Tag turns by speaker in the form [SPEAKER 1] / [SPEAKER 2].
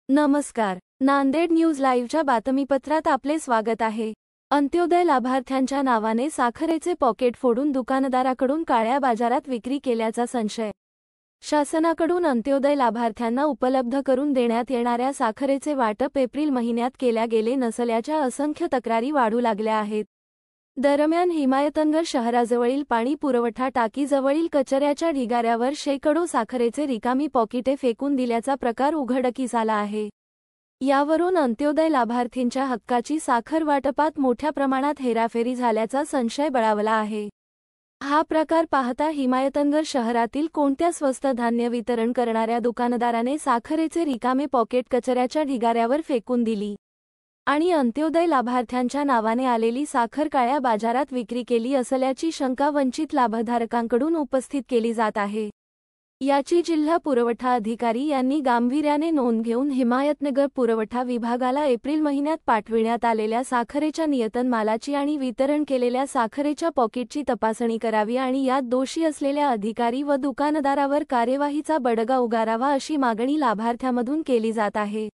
[SPEAKER 1] नमस्कार. नांदेड न्यूज लाईव्हच्या बातमीपत्रात आपले स्वागत आहे. अंत्योदय लाभार्थ्यांच्या नावाने साखरेचे पॉकेट फोडून दुकानदाराकडून काळ्या बाजारात विक्री केल्याचा संशय. शासनाकडून अंत्योदय लाभार्थ्यांना उपलब्ध करून देण्यात येणाऱ्या साखरेचे वाटप एप्रिल महिन्यात केल्या गेले नसल्याच्या असंख्य तक्रारी वाढू लागल्या आहेत. दरम्यान हिमायतनगर शहराजवळील पाणी पुरवठा टाकीजवळील कचऱ्याच्या ढिगाऱ्यावर शेकडो साखरेचे रिकामी पॉकेटे फेकून दिल्याचा प्रकार उघडकीस आला आहे. यावरून अंत्योदय लाभार्थींच्या हक्काची साखर वाटपात मोठ्या प्रमाणात हेराफेरी झाल्याचा संशय बळावला आहे. हा प्रकार पाहता हिमायतनगर शहरातील कोणत्या स्वस्त धान्य वितरण करणाऱ्या दुकानदाराने साखरेचे रिकामे पॉकेट कचऱ्याच्या ढिगाऱ्यावर फेकून दिली आणि अंत्योदय लाभार्थ्यांच्या नावाने आलेली साखर काळ्या बाजारात विक्री केली असल्याची शंका वंचित लाभधारकांकडून उपस्थित केली जात आहे. याची जिल्हा पुरवठा अधिकारी यांनी गांभीर्याने नोंद घेऊन हिमायतनगर पुरवठा विभागाला एप्रिल महिन्यात पाठविण्यात आलेल्या साखरेच्या नियतन मालाची आणि वितरण केलेल्या साखरेच्या पॉकेटची तपासणी करावी आणि यात दोषी असलेल्या अधिकारी व दुकानदारावर कार्यवाहीचा बडगा उगारावा अशी मागणी लाभार्थ्यांमधून केली जात आहे.